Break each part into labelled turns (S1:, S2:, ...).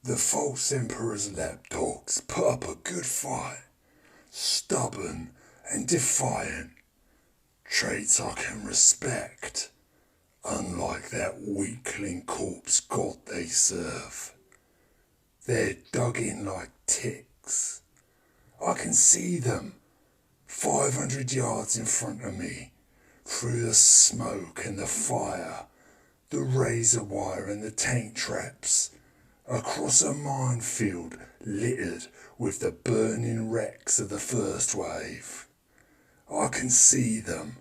S1: The false emperor's lapdogs put up a good fight, stubborn and defiant, traits I can respect, unlike that weakling corpse god they serve. They're dug in like ticks. I can see them, 500 yards in front of me, through the smoke and the fire, the razor wire and the tank traps, across a minefield littered with the burning wrecks of the first wave. I can see them,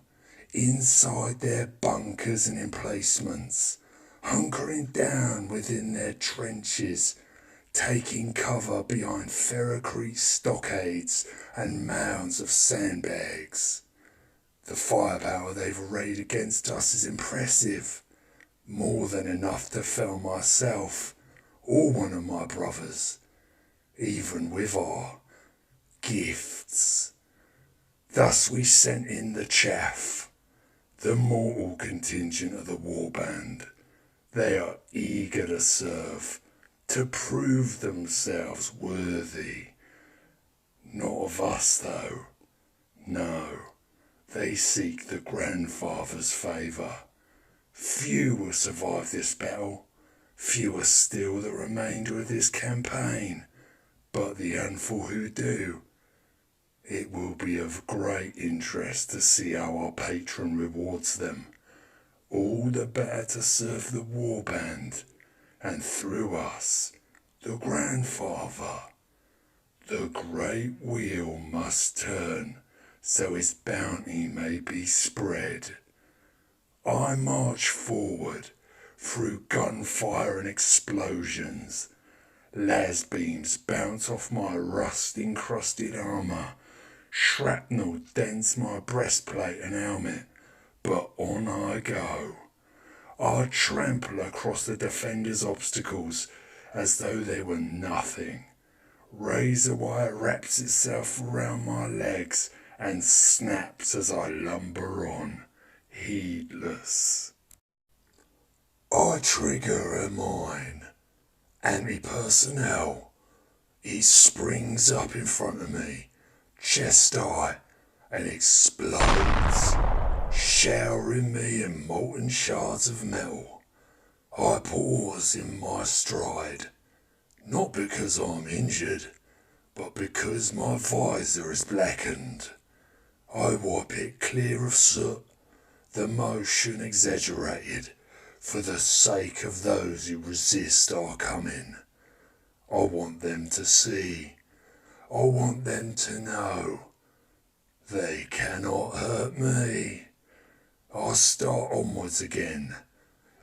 S1: inside their bunkers and emplacements, hunkering down within their trenches, taking cover behind ferrocrete stockades and mounds of sandbags. The firepower they've arrayed against us is impressive, more than enough to fell myself or one of my brothers, even with our gifts. Thus we sent in the chaff, the mortal contingent of the warband. They are eager to serve, to prove themselves worthy. Not of us, though. No, they seek the grandfather's favour. Few will survive this battle, fewer still the remainder of this campaign, but the handful who do, it will be of great interest to see how our patron rewards them. All the better to serve the warband, and through us, the grandfather. The great wheel must turn, so his bounty may be spread. I march forward, through gunfire and explosions. Las beams bounce off my rust-encrusted armour. Shrapnel dents my breastplate and helmet, but on I go. I trample across the defenders' obstacles as though they were nothing. Razor wire wraps itself around my legs and snaps as I lumber on, heedless. I trigger a mine. Anti-personnel. He springs up in front of me, chest high, and explodes, showering me in molten shards of metal. I pause in my stride, not because I'm injured, but because my visor is blackened. I wipe it clear of soot, the motion exaggerated, for the sake of those who resist our coming. I want them to see. I want them to know. They cannot hurt me. I start onwards again.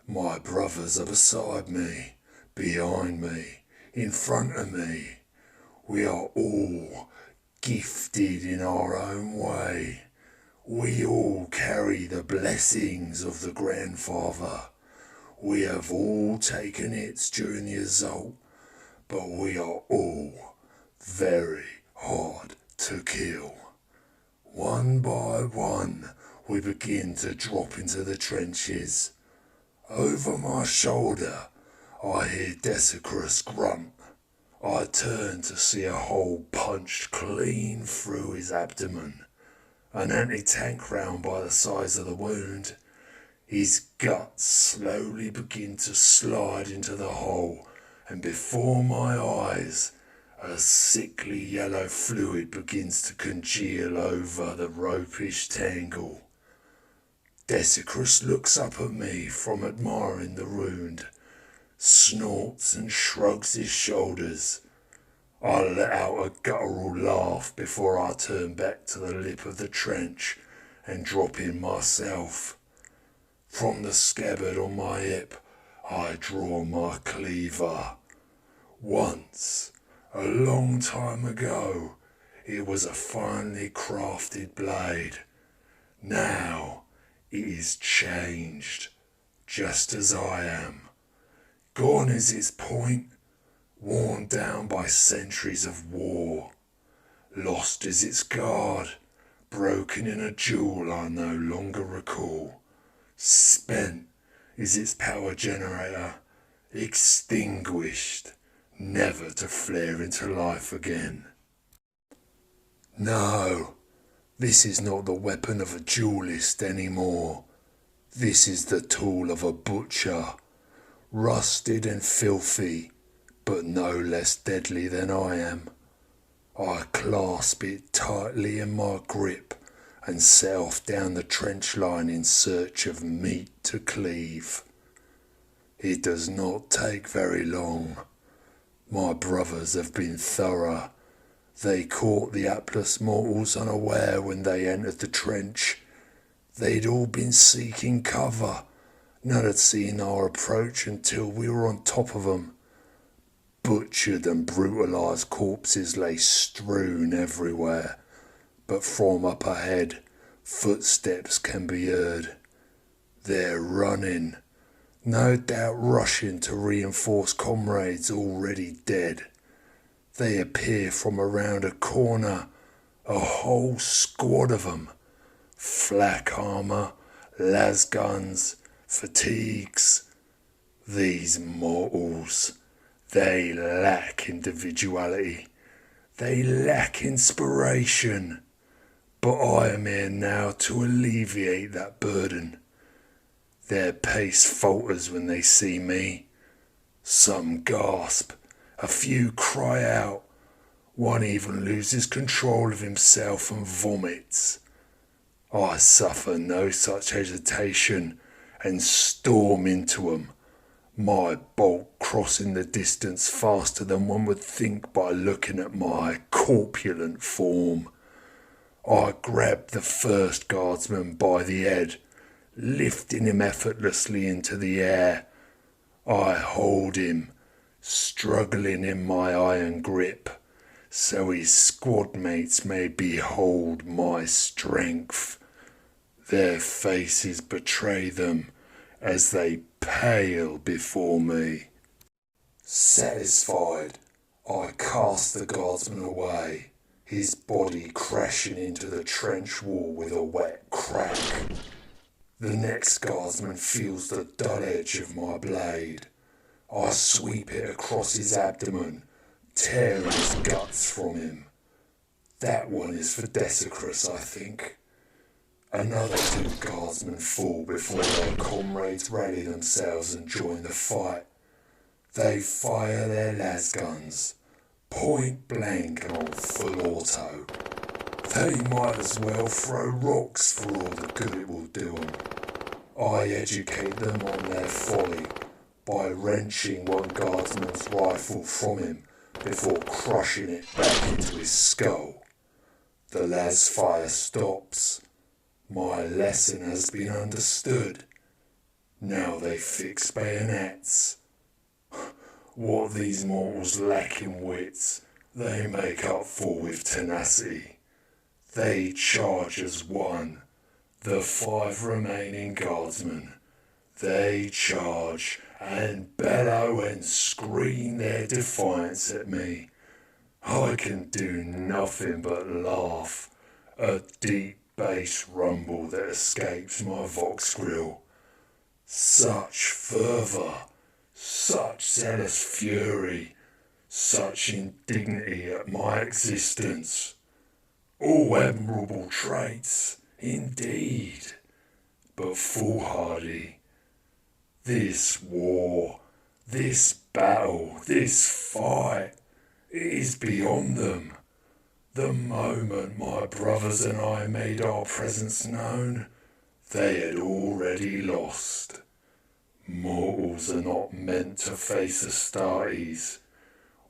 S1: My brothers are beside me, behind me, in front of me. We are all gifted in our own way. We all carry the blessings of the grandfather. We have all taken hits during the assault, but we are all very hard to kill. One by one, we begin to drop into the trenches. Over my shoulder, I hear Desicrus grunt. I turn to see a hole punched clean through his abdomen. An anti-tank round by the size of the wound. His guts slowly begin to slide into the hole, and before my eyes, a sickly yellow fluid begins to congeal over the ropish tangle. Desicrus looks up at me from admiring the wound, snorts and shrugs his shoulders. I let out a guttural laugh before I turn back to the lip of the trench and drop in myself. From the scabbard on my hip, I draw my cleaver. Once, a long time ago, it was a finely crafted blade. Now, it is changed, just as I am. Gone is its point, worn down by centuries of war. Lost is its guard, broken in a duel I no longer recall. Spent is its power generator, extinguished, never to flare into life again. No, this is not the weapon of a duelist anymore. This is the tool of a butcher, rusted and filthy, but no less deadly than I am. I clasp it tightly in my grip and set off down the trench line in search of meat to cleave. It does not take very long. My brothers have been thorough. They caught the hapless mortals unaware when they entered the trench. They'd all been seeking cover. None had seen our approach until we were on top of them. Butchered and brutalised corpses lay strewn everywhere, but from up ahead, footsteps can be heard. They're running, no doubt rushing to reinforce comrades already dead. They appear from around a corner, a whole squad of them. Flak armour, las guns, fatigues. These mortals, they lack individuality. They lack inspiration. But I am here now to alleviate that burden. Their pace falters when they see me. Some gasp, a few cry out. One even loses control of himself and vomits. I suffer no such hesitation and storm into them, my bolt crossing the distance faster than one would think by looking at my corpulent form. I grab the first guardsman by the head, lifting him effortlessly into the air. I hold him, struggling in my iron grip, so his squad mates may behold my strength. Their faces betray them as they pale before me. Satisfied, I cast the guardsman away, his body crashing into the trench wall with a wet crack. The next guardsman feels the dull edge of my blade. I sweep it across his abdomen, tearing his guts from him. That one is for Desecrus, I think. Another two guardsmen fall before their comrades rally themselves and join the fight. They fire their las guns, point blank and on full auto. They might as well throw rocks for all the good it will do them. I educate them on their folly by wrenching one guardsman's rifle from him before crushing it back into his skull. The las fire stops. My lesson has been understood. Now they fix bayonets. What these mortals lack in wits, they make up for with tenacity. They charge as one, the 5 remaining guardsmen. They charge and bellow and scream their defiance at me. I can do nothing but laugh, a deep bass rumble that escapes my vox grill. Such fervour, such zealous fury, such indignity at my existence. All admirable traits, indeed, but foolhardy. This war, this battle, this fight, it is beyond them. The moment my brothers and I made our presence known, they had already lost. Mortals are not meant to face Astartes.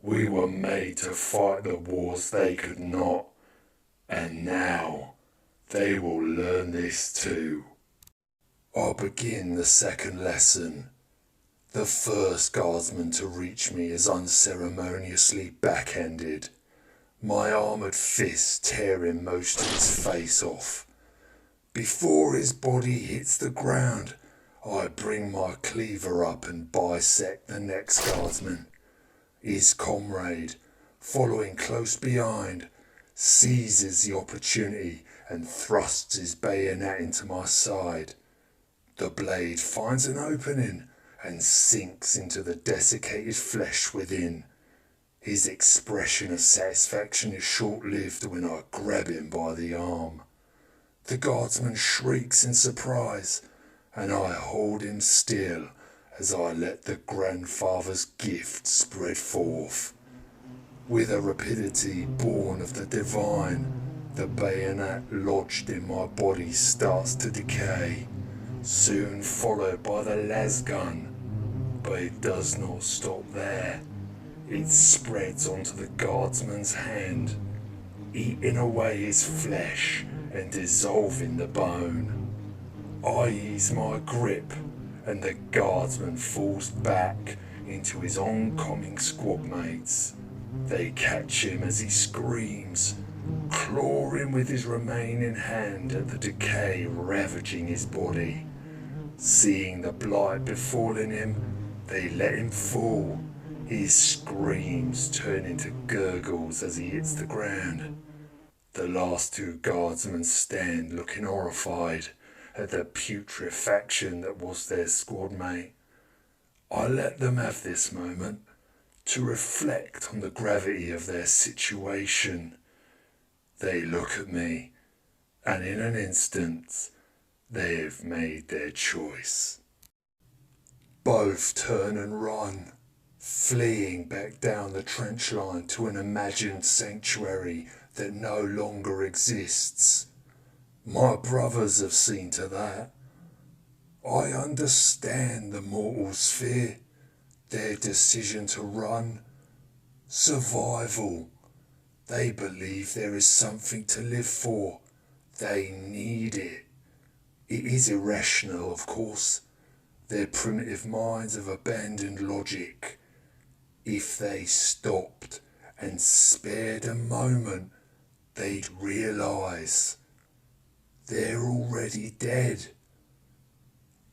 S1: We were made to fight the wars they could not, and now they will learn this too. I begin the second lesson. The first guardsman to reach me is unceremoniously backhanded, my armoured fist tearing most of his face off. Before his body hits the ground, I bring my cleaver up and bisect the next guardsman. His comrade, following close behind, seizes the opportunity and thrusts his bayonet into my side. The blade finds an opening and sinks into the desiccated flesh within. His expression of satisfaction is short-lived when I grab him by the arm. The guardsman shrieks in surprise, and I hold him still as I let the grandfather's gift spread forth. With a rapidity born of the divine, the bayonet lodged in my body starts to decay, soon followed by the lasgun. But it does not stop there. It spreads onto the guardsman's hand, eating away his flesh and dissolving the bone. I ease my grip, and the guardsman falls back into his oncoming squad mates. They catch him as he screams, clawing with his remaining hand at the decay ravaging his body. Seeing the blight befalling him, they let him fall, his screams turn into gurgles as he hits the ground. The last two guardsmen stand looking horrified at the putrefaction that was their squad mate. I let them have this moment to reflect on the gravity of their situation. They look at me, and in an instant, they have made their choice. Both turn and run, fleeing back down the trench line to an imagined sanctuary that no longer exists. My brothers have seen to that. I understand the mortals' fear, their decision to run. Survival. They believe there is something to live for. They need it. It is irrational, of course. Their primitive minds have abandoned logic. If they stopped and spared a moment, they'd realise they're already dead.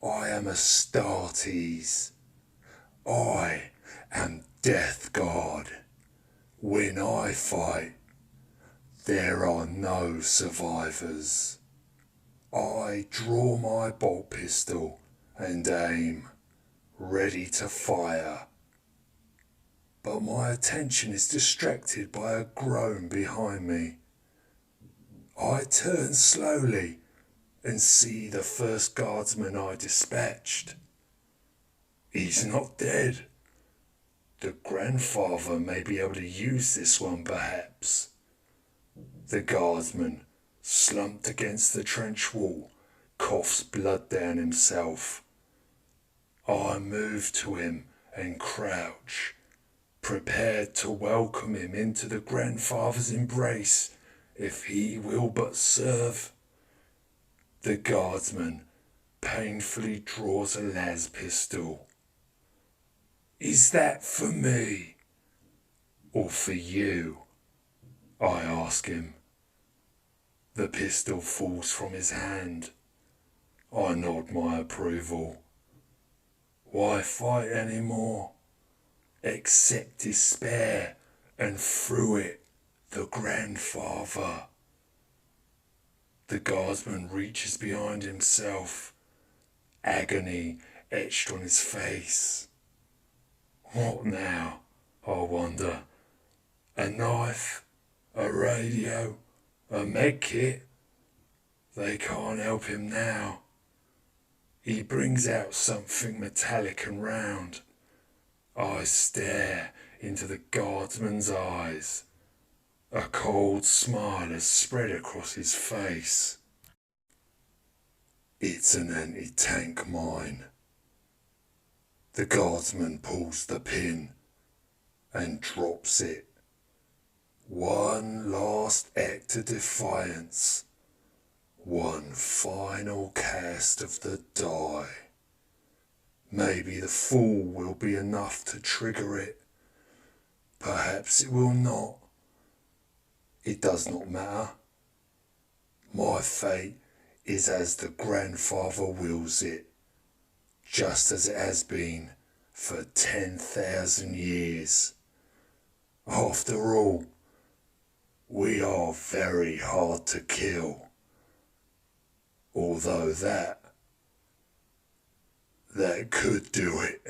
S1: I am Astartes. I am Death God. When I fight, there are no survivors. I draw my bolt pistol and aim, ready to fire. But my attention is distracted by a groan behind me. I turn slowly and see the first guardsman I dispatched. He's not dead. The grandfather may be able to use this one, perhaps. The guardsman, slumped against the trench wall, coughs blood down himself. I move to him and crouch, prepared to welcome him into the grandfather's embrace if he will but serve. The guardsman painfully draws a las pistol. Is that for me? Or for you? I ask him. The pistol falls from his hand. I nod my approval. Why fight any more? Accept despair, and through it, the grandfather. The guardsman reaches behind himself, agony etched on his face. What now, I wonder? A knife? A radio? A medkit? They can't help him now. He brings out something metallic and round. I stare into the guardsman's eyes. A cold smile has spread across his face. It's an anti-tank mine. The guardsman pulls the pin and drops it. One last act of defiance. One final cast of the die. Maybe the fall will be enough to trigger it. Perhaps it will not. It does not matter. My fate is as the grandfather wills it, just as it has been for 10,000 years. After all, we are very hard to kill. Although that could do it.